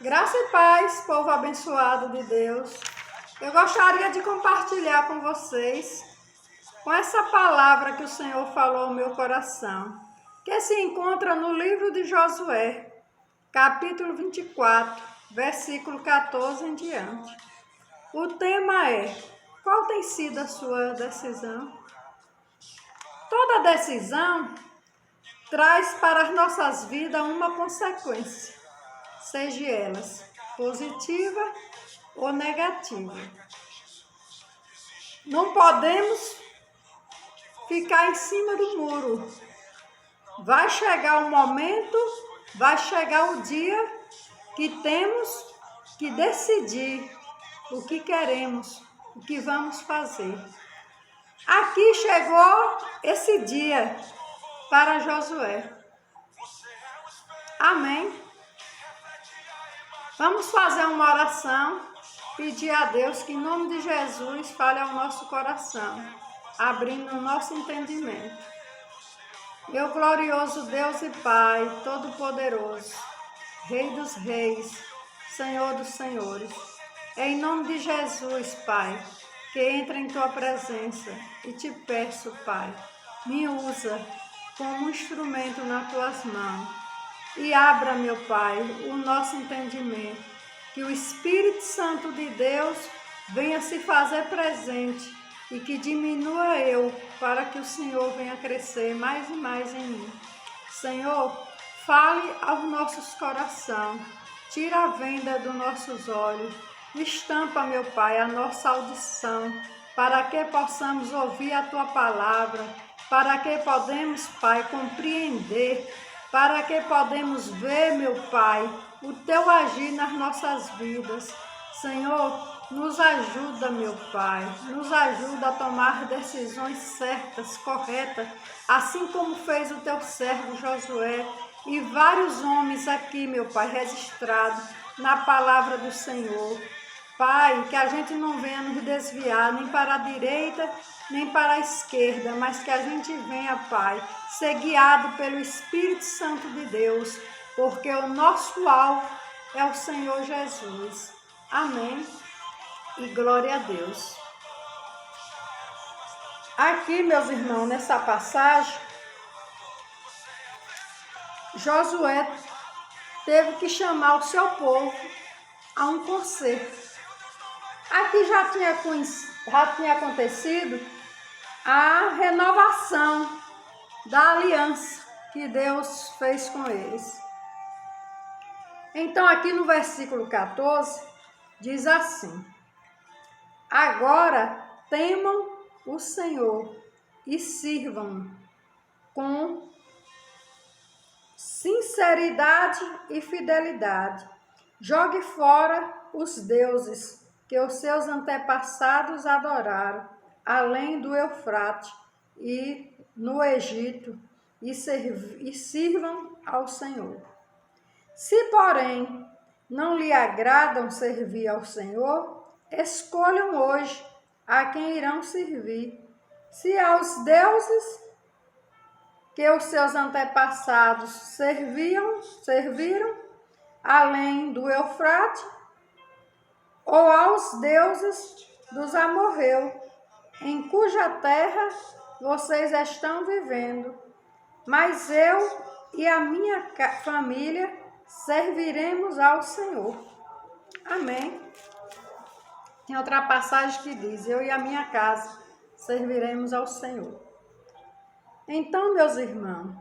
Graça e paz, povo abençoado de Deus. Eu gostaria de compartilhar com vocês com essa palavra que o Senhor falou ao meu coração, que se encontra no livro de Josué, capítulo 24, versículo 14 em diante. O tema é: qual tem sido a sua decisão? Toda decisão traz para as nossas vidas uma consequência, seja elas positiva ou negativa. Não podemos ficar em cima do muro. Vai chegar o momento, vai chegar o dia que temos que decidir o que queremos, o que vamos fazer. Aqui chegou esse dia para Josué. Amém. Vamos fazer uma oração, pedir a Deus que em nome de Jesus fale ao nosso coração, abrindo o nosso entendimento. Meu glorioso Deus e Pai, Todo-Poderoso, Rei dos Reis, Senhor dos Senhores, é em nome de Jesus, Pai, que entra em Tua presença e te peço, Pai, me usa como instrumento nas Tuas mãos. E abra, meu Pai, o nosso entendimento, que o Espírito Santo de Deus venha se fazer presente e que diminua eu, para que o Senhor venha crescer mais e mais em mim. Senhor, fale aos nossos corações, tira a venda dos nossos olhos, estampa, meu Pai, a nossa audição, para que possamos ouvir a Tua palavra, para que podemos, Pai, compreender, para que podemos ver, meu Pai, o Teu agir nas nossas vidas. Senhor, nos ajuda, meu Pai, nos ajuda a tomar decisões certas, corretas, assim como fez o Teu servo Josué e vários homens aqui, meu Pai, registrados na palavra do Senhor. Pai, que a gente não venha nos desviar nem para a direita, nem para a esquerda, mas que a gente venha, Pai, ser guiado pelo Espírito Santo de Deus, porque o nosso alvo é o Senhor Jesus. Amém. E glória a Deus. Aqui, meus irmãos, nessa passagem, Josué teve que chamar o seu povo a um concerto. Aqui já tinha acontecido a renovação da aliança que Deus fez com eles. Então, aqui no versículo 14, diz assim: agora temam o Senhor e sirvam com sinceridade e fidelidade. Jogue fora os deuses que os seus antepassados adoraram, além do Eufrates e no Egito, e sirvam ao Senhor. Se, porém, não lhe agradam servir ao Senhor, escolham hoje a quem irão servir, se aos deuses que os seus antepassados serviram, além do Eufrates, ou aos deuses dos amorreus, em cuja terra vocês estão vivendo. Mas eu e a minha família serviremos ao Senhor. Amém. Tem outra passagem que diz: eu e a minha casa serviremos ao Senhor. Então, meus irmãos,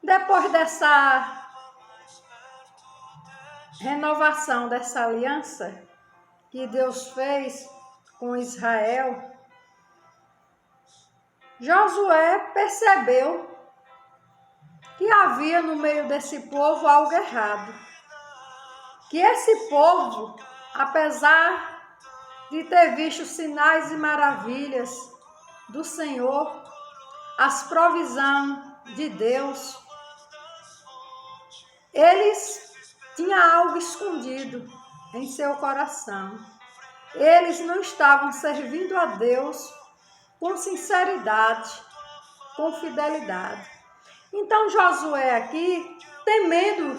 depois dessa renovação dessa aliança que Deus fez com Israel, Josué percebeu que havia no meio desse povo algo errado. Que esse povo, apesar de ter visto sinais e maravilhas do Senhor, as provisões de Deus, eles tinham algo escondido em seu coração. Eles não estavam servindo a Deus com sinceridade, com fidelidade. Então Josué aqui, temendo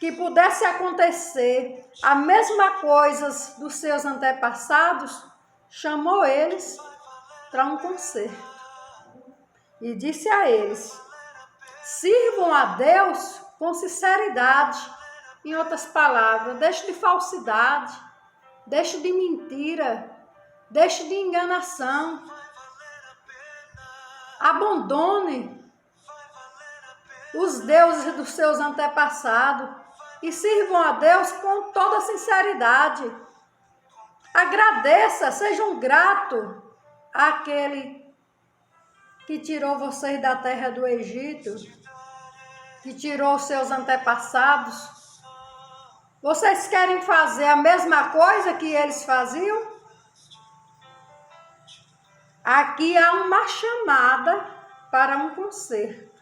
que pudesse acontecer a mesma coisa dos seus antepassados, chamou eles para um concerto e disse a eles: sirvam a Deus com sinceridade. Em outras palavras, deixe de falsidade, deixe de mentira, deixe de enganação. Abandone os deuses dos seus antepassados e sirvam a Deus com toda sinceridade. Agradeça, sejam gratos àquele que tirou vocês da terra do Egito, que tirou os seus antepassados. Vocês querem fazer a mesma coisa que eles faziam? Aqui há uma chamada para um concerto.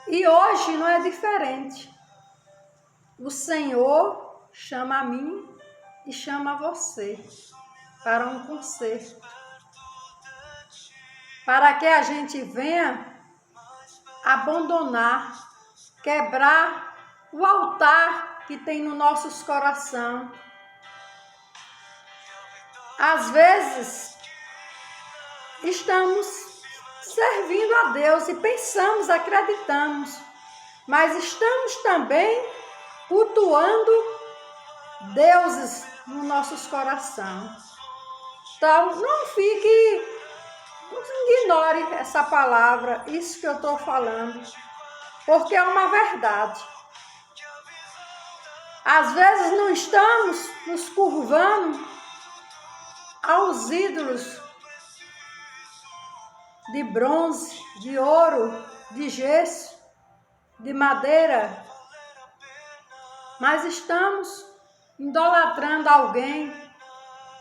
E hoje não é diferente. O Senhor chama a mim e chama a você para um concerto. Para que a gente venha abandonar, quebrar o altar que tem no nossos corações. Às vezes, estamos servindo a Deus e pensamos, acreditamos, mas estamos também cultuando deuses nos nossos corações. Então, não ignore essa palavra, isso que eu estou falando, porque é uma verdade. Às vezes não estamos nos curvando aos ídolos de bronze, de ouro, de gesso, de madeira, mas estamos idolatrando alguém,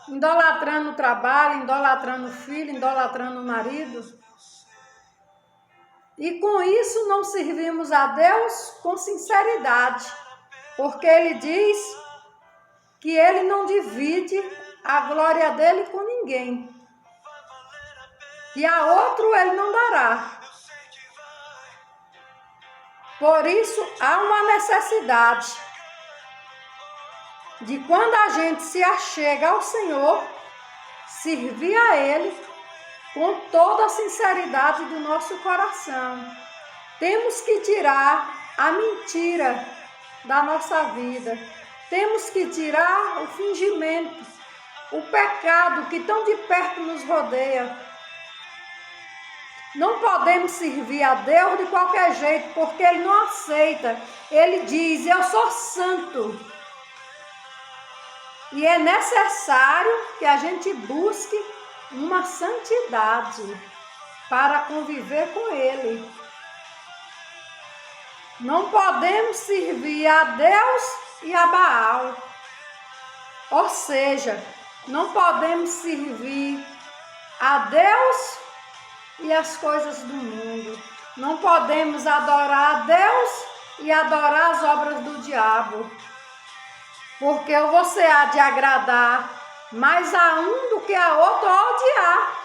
idolatrando o trabalho, idolatrando o filho, idolatrando o marido. E com isso não servimos a Deus com sinceridade, porque Ele diz que Ele não divide a glória dele com ninguém, que a outro Ele não dará. Por isso há uma necessidade de, quando a gente se achega ao Senhor, servir a Ele com toda a sinceridade do nosso coração. Temos que tirar a mentira da nossa vida. Temos que tirar o fingimento, o pecado que tão de perto nos rodeia. Não podemos servir a Deus de qualquer jeito, porque Ele não aceita. Ele diz: eu sou santo. E é necessário que a gente busque uma santidade para conviver com Ele. Não podemos servir a Deus e a Baal. Ou seja, não podemos servir a Deus e as coisas do mundo. Não podemos adorar a Deus e adorar as obras do diabo. Porque você há de agradar mais a um do que a outro, ou odiar.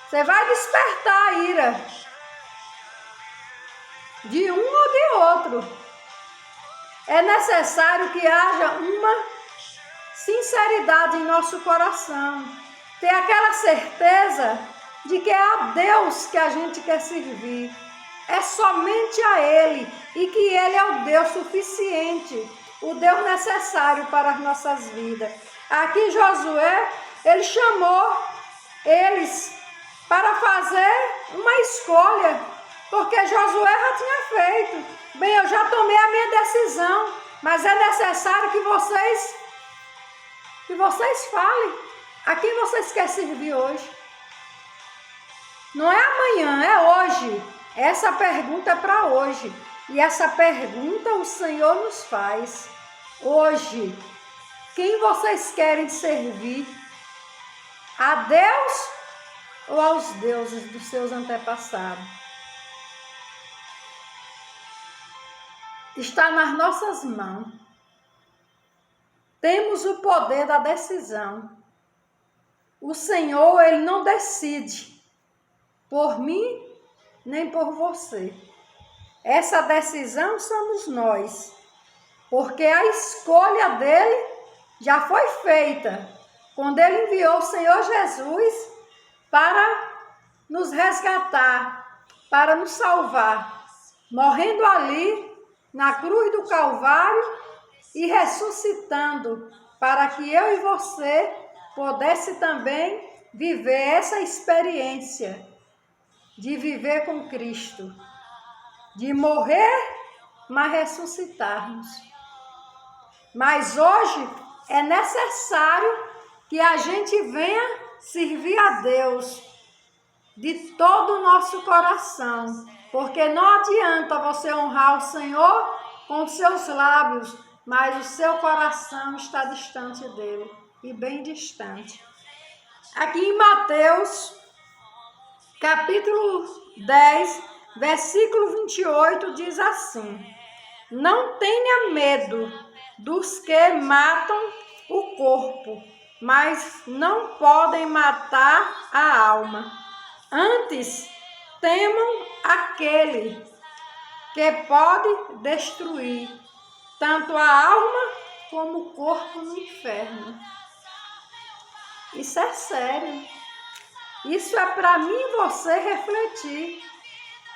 Você vai despertar a ira de um ou de outro. É necessário que haja uma sinceridade em nosso coração. Ter aquela certeza de que é a Deus que a gente quer servir. É somente a Ele. E que Ele é o Deus suficiente, o Deus necessário para as nossas vidas. Aqui Josué, ele chamou eles para fazer uma escolha, porque Josué já tinha feito. Bem, eu já tomei a minha decisão, mas é necessário que vocês falem a quem vocês querem servir hoje. Não é amanhã, é hoje. Essa pergunta é para hoje. E essa pergunta o Senhor nos faz hoje. Quem vocês querem servir? A Deus ou aos deuses dos seus antepassados? Está nas nossas mãos. Temos o poder da decisão. O Senhor, Ele não decide por mim nem por você. essa decisão somos nós, porque a escolha dele já foi feita quando ele enviou o Senhor Jesus para nos resgatar, para nos salvar, morrendo ali na cruz do Calvário e ressuscitando, para que eu e você pudesse também viver essa experiência de viver com Cristo, de morrer, mas ressuscitarmos. Mas hoje é necessário que a gente venha servir a Deus de todo o nosso coração, porque não adianta você honrar o Senhor com seus lábios, mas o seu coração está distante dele, e bem distante. Aqui em Mateus, capítulo 10, versículo 28, diz assim: não tenha medo dos que matam o corpo, mas não podem matar a alma. Antes, temam aquele que pode destruir tanto a alma como o corpo no inferno. Isso é sério. Isso é para mim e você refletir.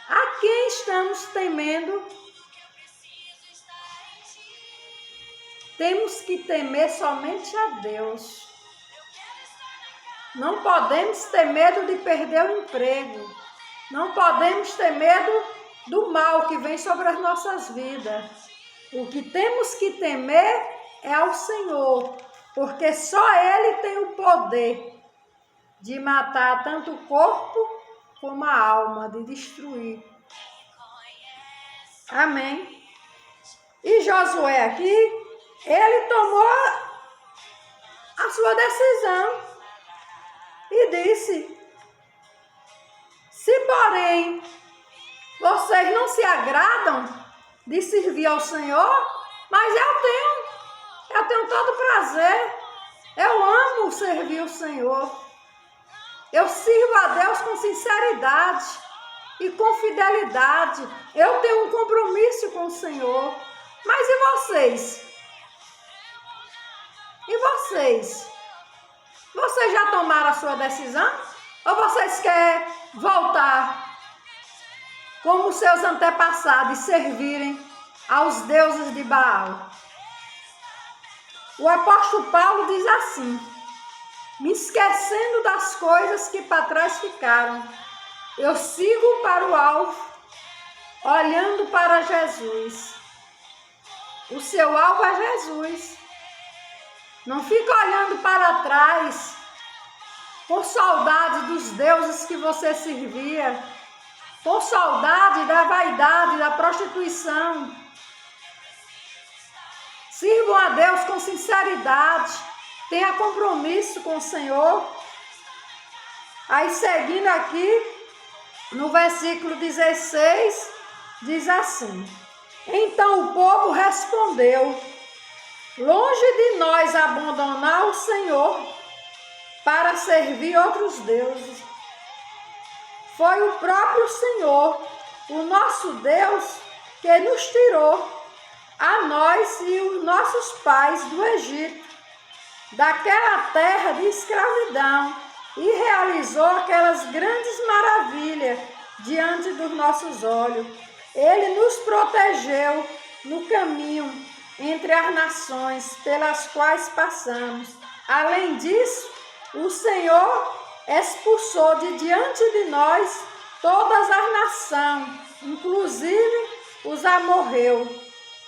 A quem estamos temendo? Temos que temer somente a Deus. Não podemos ter medo de perder o emprego. Não podemos ter medo do mal que vem sobre as nossas vidas. O que temos que temer é ao Senhor, porque só Ele tem o poder de matar tanto o corpo como a alma, de destruir. Amém. E Josué aqui, ele tomou a sua decisão e disse: se porém vocês não se agradam de servir ao Senhor, mas eu tenho todo prazer, eu amo servir o Senhor, eu sirvo a Deus com sinceridade e com fidelidade, eu tenho um compromisso com o Senhor. Mas e vocês? E vocês? Vocês já tomaram a sua decisão? Ou vocês querem voltar como seus antepassados e servirem aos deuses de Baal? O apóstolo Paulo diz assim: me esquecendo das coisas que para trás ficaram, eu sigo para o alvo, olhando para Jesus. O seu alvo é Jesus. Não fica olhando para trás com saudade dos deuses que você servia, com saudade da vaidade, da prostituição. Sirvam a Deus com sinceridade, tenha compromisso com o Senhor. Aí seguindo aqui, no versículo 16, diz assim: então o povo respondeu: longe de nós abandonar o Senhor para servir outros deuses. Foi o próprio Senhor, o nosso Deus, que nos tirou, a nós e os nossos pais do Egito, daquela terra de escravidão, e realizou aquelas grandes maravilhas diante dos nossos olhos. Ele nos protegeu no caminho entre as nações pelas quais passamos. Além disso, o Senhor expulsou de diante de nós todas as nações, inclusive os amorreus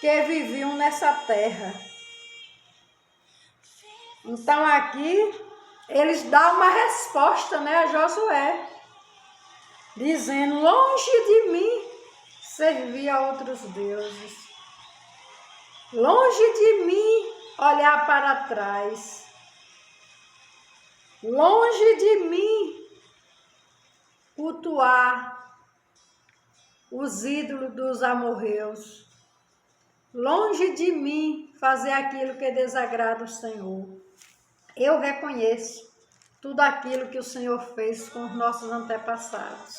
que viviam nessa terra. Então aqui eles dão uma resposta, a Josué, dizendo: longe de mim servir a outros deuses. Longe de mim olhar para trás. Longe de mim cultuar os ídolos dos amorreus. Longe de mim fazer aquilo que desagrada o Senhor. Eu reconheço tudo aquilo que o Senhor fez com os nossos antepassados.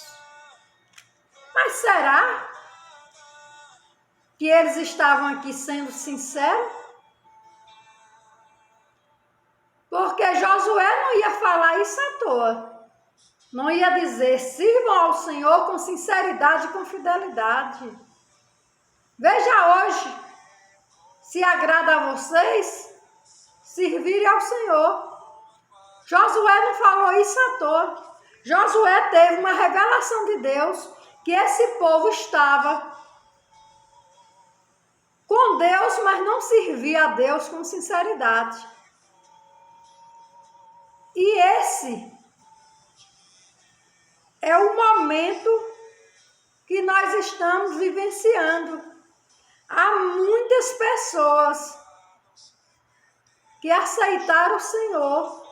Mas será? que eles estavam aqui sendo sinceros? Porque Josué não ia falar isso à toa. Não ia dizer, sirvam ao Senhor com sinceridade e com fidelidade. Veja hoje, se agrada a vocês, servirem ao Senhor. Josué não falou isso à toa. Josué teve uma revelação de Deus que esse povo estava com Deus, mas não servia a Deus com sinceridade. E esse é o momento que nós estamos vivenciando. Há muitas pessoas que aceitaram o Senhor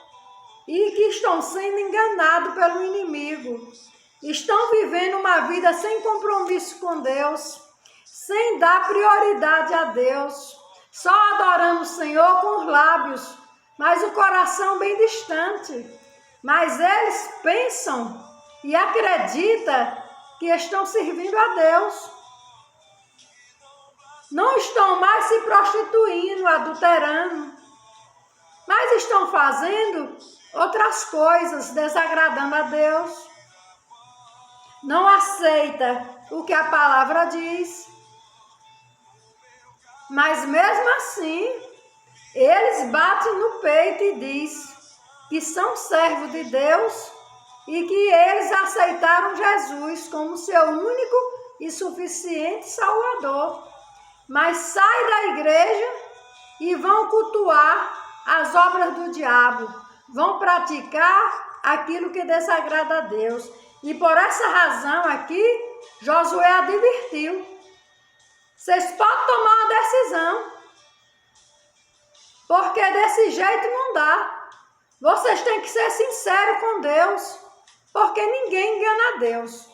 e que estão sendo enganados pelo inimigo. Estão vivendo uma vida sem compromisso com Deus, sem dar prioridade a Deus, só adorando o Senhor com os lábios, mas o coração bem distante. Mas eles pensam e acreditam que estão servindo a Deus. Não estão mais se prostituindo, adulterando, mas estão fazendo outras coisas, desagradando a Deus. Não aceita o que a palavra diz. Mas mesmo assim, eles batem no peito e dizem que são servos de Deus e que eles aceitaram Jesus como seu único e suficiente Salvador. Mas saem da igreja e vão cultuar as obras do diabo, vão praticar aquilo que desagrada a Deus. E por essa razão aqui, Josué advertiu: vocês podem tomar uma decisão, porque desse jeito não dá. Vocês têm que ser sinceros com Deus, porque ninguém engana a Deus.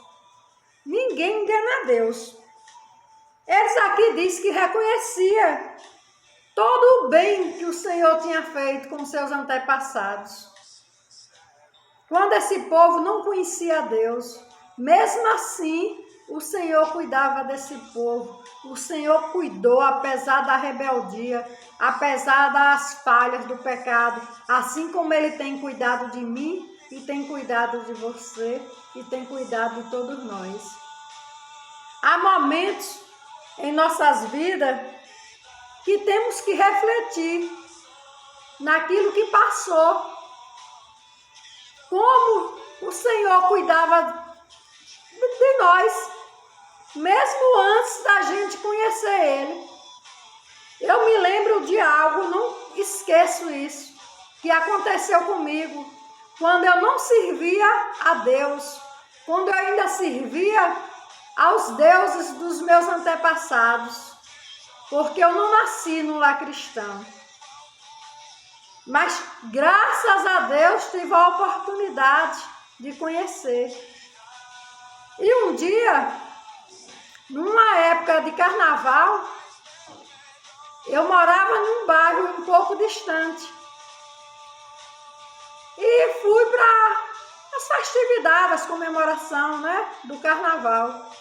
Ninguém engana a Deus. Eles aqui dizem que reconhecia todo o bem que o Senhor tinha feito com seus antepassados. Quando esse povo não conhecia Deus, mesmo assim, o Senhor cuidava desse povo. O Senhor cuidou, apesar da rebeldia, apesar das falhas do pecado, assim como Ele tem cuidado de mim e tem cuidado de você e tem cuidado de todos nós. Há momentos em nossas vidas que temos que refletir naquilo que passou. Como o Senhor cuidava de nós, mesmo antes da gente conhecer Ele. Eu me lembro de algo, não esqueço isso, que aconteceu comigo, quando eu não servia a Deus, quando eu ainda servia aos deuses dos meus antepassados, porque eu não nasci num lar cristão. Mas, graças a Deus, tive a oportunidade de conhecer. E um dia, numa época de carnaval, eu morava num bairro um pouco distante. E fui para as festividades, as comemorações, do carnaval.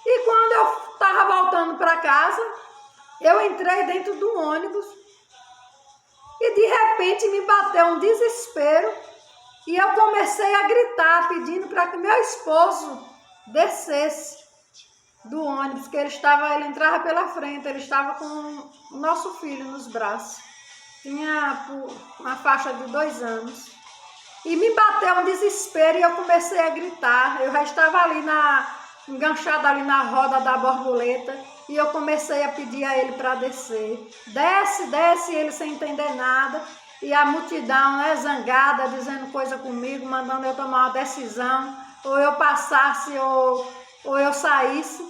E quando eu estava voltando para casa, eu entrei dentro do ônibus e de repente me bateu um desespero e eu comecei a gritar, pedindo para que meu esposo descesse do ônibus, que ele entrava pela frente, ele estava com o nosso filho nos braços. Tinha uma faixa de 2 anos. E me bateu um desespero e eu comecei a gritar. Eu já estava ali enganchada ali na roda da borboleta e eu comecei a pedir a ele para descer. Desce, desce, ele sem entender nada. E a multidão, zangada, dizendo coisa comigo, mandando eu tomar uma decisão, ou eu passasse ou eu saísse.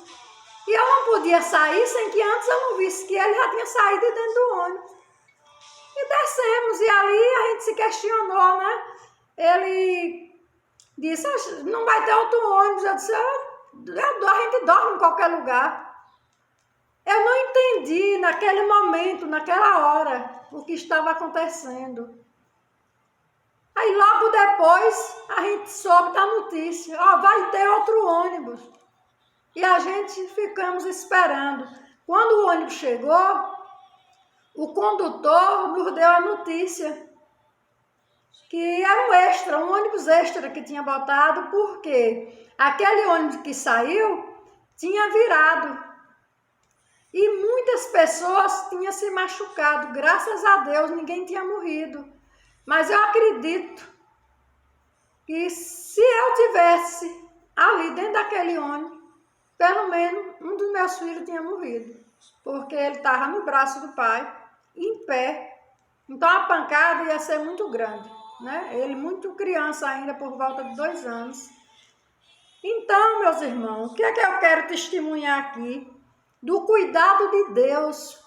E eu não podia sair sem que antes eu não visse que ele já tinha saído de dentro do ônibus. E descemos, e ali a gente se questionou, Ele disse: não vai ter outro ônibus. Eu disse: a gente dorme em qualquer lugar. Eu não entendi naquele momento, naquela hora, o que estava acontecendo. Aí logo depois a gente soube da notícia: vai ter outro ônibus. E a gente ficamos esperando. Quando o ônibus chegou, o condutor nos deu a notícia que era um extra, um ônibus extra que tinha botado, porque aquele ônibus que saiu tinha virado. E muitas pessoas tinham se machucado. Graças a Deus, ninguém tinha morrido. Mas eu acredito que se eu tivesse ali dentro daquele ônibus, pelo menos um dos meus filhos tinha morrido. Porque ele estava no braço do pai, em pé. Então a pancada ia ser muito grande, né? Ele muito criança ainda, por volta de 2 anos. Então, meus irmãos, o que é que eu quero testemunhar aqui? Do cuidado de Deus,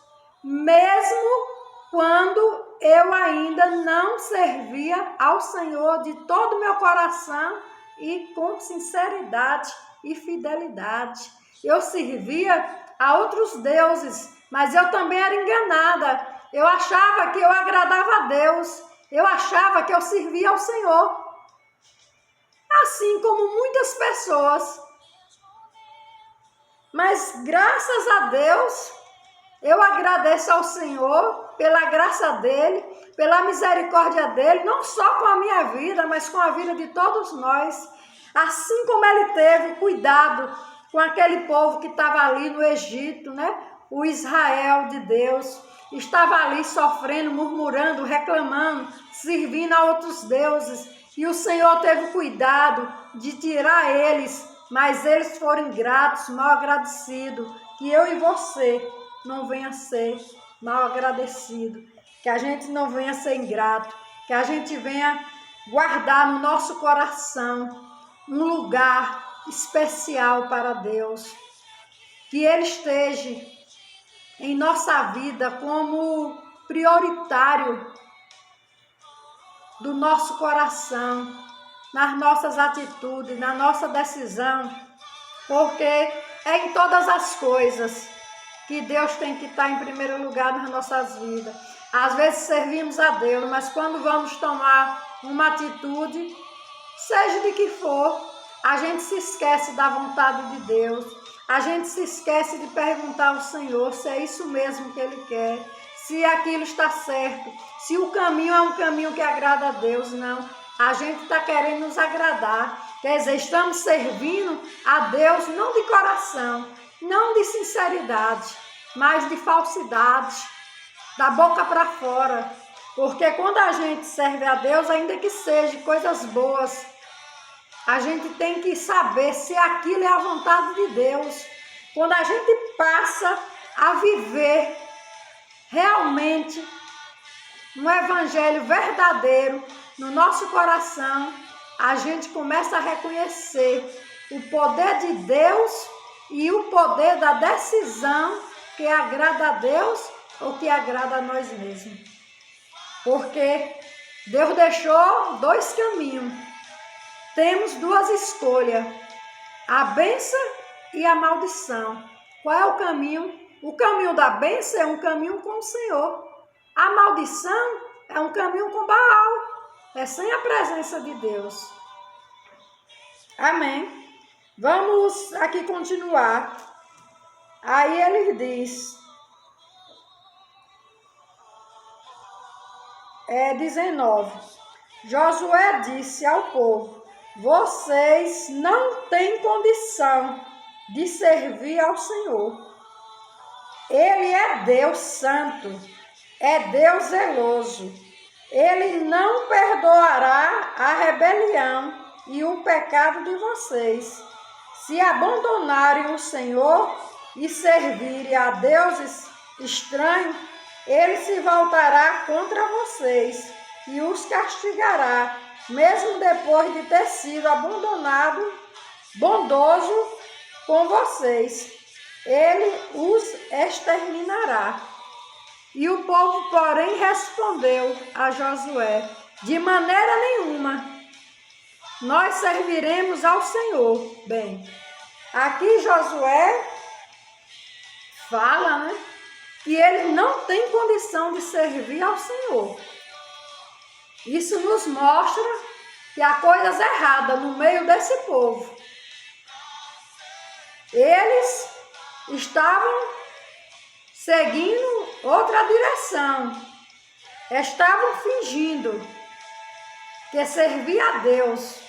mesmo quando eu ainda não servia ao Senhor de todo o meu coração e com sinceridade e fidelidade. Eu servia a outros deuses, mas eu também era enganada. Eu achava que eu agradava a Deus, eu achava que eu servia ao Senhor. Assim como muitas pessoas. Mas graças a Deus, eu agradeço ao Senhor pela graça dEle, pela misericórdia dEle, não só com a minha vida, mas com a vida de todos nós. Assim como Ele teve cuidado com aquele povo que estava ali no Egito, né? O Israel de Deus estava ali sofrendo, murmurando, reclamando, servindo a outros deuses. E o Senhor teve cuidado de tirar eles, mas eles foram ingratos, mal agradecidos. Que eu e você não venha ser mal agradecido, que a gente não venha ser ingrato, que a gente venha guardar no nosso coração um lugar especial para Deus, que Ele esteja em nossa vida como prioritário do nosso coração, nas nossas atitudes, na nossa decisão, porque é em todas as coisas que Deus tem que estar em primeiro lugar nas nossas vidas. Às vezes servimos a Deus, mas quando vamos tomar uma atitude, seja de que for, a gente se esquece da vontade de Deus, a gente se esquece de perguntar ao Senhor se é isso mesmo que Ele quer, se aquilo está certo, se o caminho é um caminho que agrada a Deus. Não, a gente está querendo nos agradar, quer dizer, estamos servindo a Deus não de coração, não de sinceridade, mas de falsidade, da boca para fora. Porque quando a gente serve a Deus, ainda que seja coisas boas, a gente tem que saber se aquilo é a vontade de Deus. Quando a gente passa a viver realmente um evangelho verdadeiro no nosso coração, a gente começa a reconhecer o poder de Deus e o poder da decisão que agrada a Deus ou que agrada a nós mesmos. Porque Deus deixou 2 caminhos. Temos 2 escolhas, a bênção e a maldição. Qual é o caminho? O caminho da bênção é um caminho com o Senhor. A maldição é um caminho com Baal, é sem a presença de Deus. Amém? Vamos aqui continuar. Aí ele diz, 19, Josué disse ao povo: vocês não têm condição de servir ao Senhor. Ele é Deus santo, é Deus zeloso. Ele não perdoará a rebelião e o pecado de vocês. Se abandonarem o Senhor e servirem a deuses estranhos, Ele se voltará contra vocês e os castigará, mesmo depois de ter sido abandonado, bondoso com vocês. Ele os exterminará. E o povo, porém, respondeu a Josué: de maneira nenhuma, nós serviremos ao Senhor. Bem, aqui Josué fala, né, que ele não tem condição de servir ao Senhor. Isso nos mostra que há coisas erradas no meio desse povo. Eles estavam seguindo outra direção. Estavam fingindo que servia a Deus.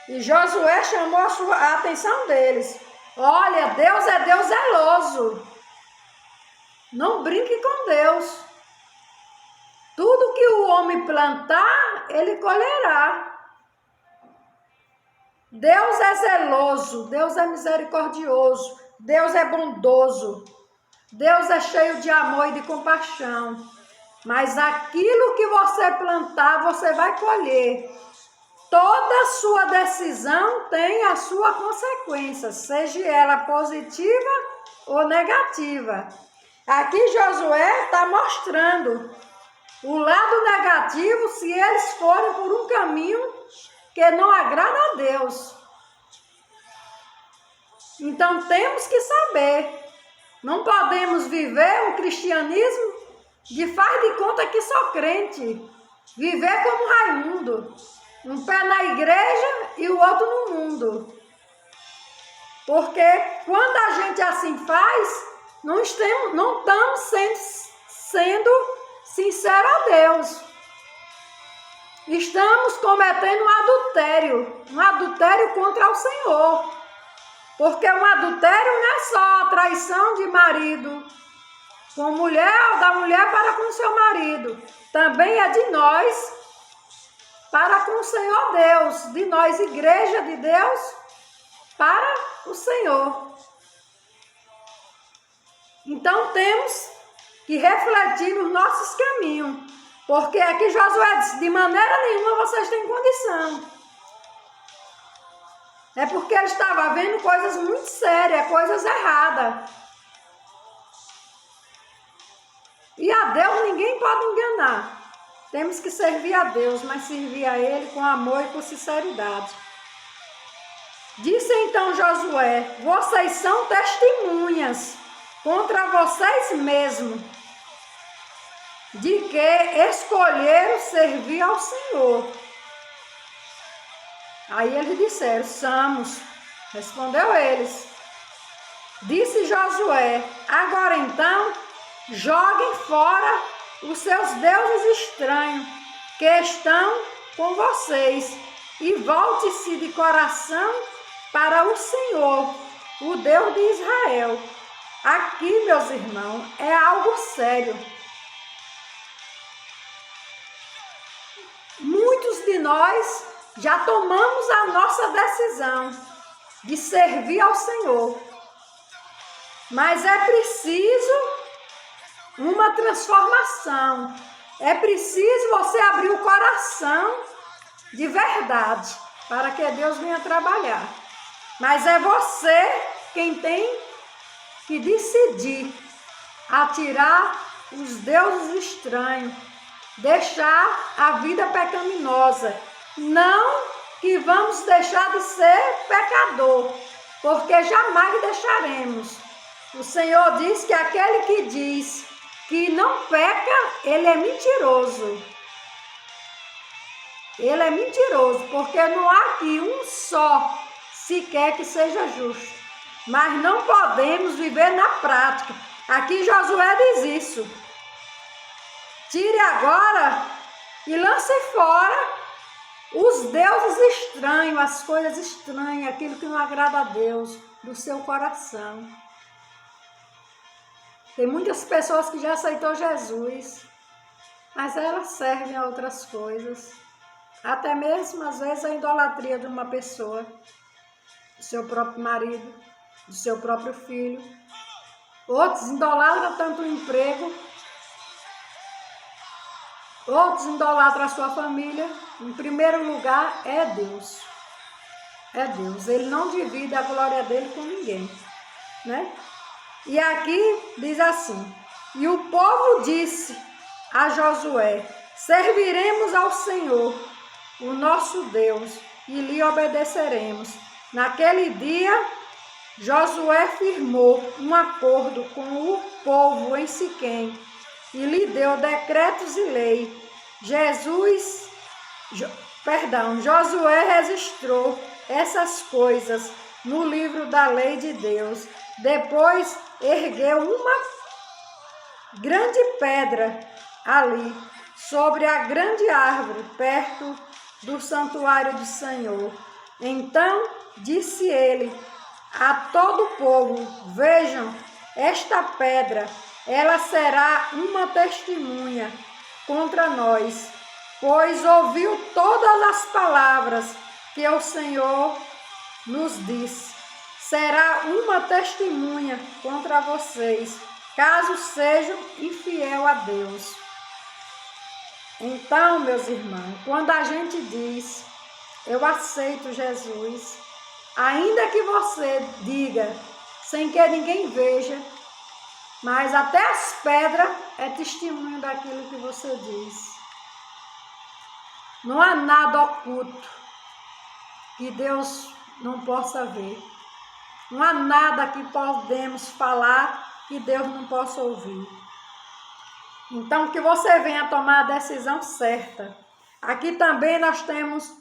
E Josué chamou a atenção deles. Olha, Deus é Deus zeloso. Não brinque com Deus. Tudo que o homem plantar, ele colherá. Deus é zeloso, Deus é misericordioso, Deus é bondoso, Deus é cheio de amor e de compaixão. Mas aquilo que você plantar, você vai colher. Toda sua decisão tem a sua consequência, seja ela positiva ou negativa. Aqui Josué está mostrando o lado negativo se eles forem por um caminho que não agrada a Deus. Então temos que saber, não podemos viver um cristianismo de faz de conta que sou crente, viver como Raimundo, um pé na igreja e o outro no mundo. Porque quando a gente assim faz, não estamos sendo sinceros a Deus. Estamos cometendo um adultério contra o Senhor. Porque um adultério não é só a traição de marido com mulher ou da mulher para com seu marido. Também é de nós para com o Senhor Deus, de nós, igreja de Deus, para o Senhor. Então temos que refletir nos nossos caminhos. Porque aqui Josué disse, de maneira nenhuma vocês têm condição. É porque ele estava vendo coisas muito sérias, coisas erradas. E a Deus ninguém pode enganar. Temos que servir a Deus, mas servir a Ele com amor e com sinceridade. Disse então Josué, vocês são testemunhas contra vocês mesmos, de que escolheram servir ao Senhor. Aí eles disseram, somos. Respondeu eles. Disse Josué, agora então, joguem fora os seus deuses estranhos que estão com vocês e volte-se de coração para o Senhor, o Deus de Israel. Aqui, meus irmãos, é algo sério. Muitos de nós já tomamos a nossa decisão de servir ao Senhor. Mas é preciso uma transformação. É preciso você abrir o coração de verdade para que Deus venha trabalhar. Mas é você quem tem que decidir atirar os deuses estranhos, deixar a vida pecaminosa. Não que vamos deixar de ser pecador, porque jamais deixaremos. O Senhor diz que aquele que diz que não peca, ele é mentiroso. Ele é mentiroso, porque não há aqui um só sequer que seja justo. Mas não podemos viver na prática. Aqui Josué diz isso. Tire agora e lance fora os deuses estranhos, as coisas estranhas, aquilo que não agrada a Deus, do seu coração. Tem muitas pessoas que já aceitou Jesus, mas elas servem a outras coisas. Até mesmo, às vezes, a idolatria de uma pessoa, do seu próprio marido, do seu próprio filho. Outros idolatram tanto o emprego, outros idolatram a sua família. Em primeiro lugar, é Deus. É Deus. Ele não divide a glória dele com ninguém, né? E aqui diz assim, e o povo disse a Josué, serviremos ao Senhor, o nosso Deus, e lhe obedeceremos. Naquele dia, Josué firmou um acordo com o povo em Siquém e lhe deu decretos e lei. Josué registrou essas coisas no livro da lei de Deus. Depois ergueu uma grande pedra ali, sobre a grande árvore, perto do santuário do Senhor. Então disse ele a todo o povo: vejam, esta pedra, ela será uma testemunha contra nós, pois ouviu todas as palavras que o Senhor nos disse. Será uma testemunha contra vocês, caso sejam infiel a Deus. Então, meus irmãos, quando a gente diz, eu aceito Jesus, ainda que você diga, sem que ninguém veja, mas até as pedras é testemunho daquilo que você diz. Não há nada oculto que Deus não possa ver. Não há nada que podemos falar que Deus não possa ouvir. Então, que você venha tomar a decisão certa. Aqui também nós temos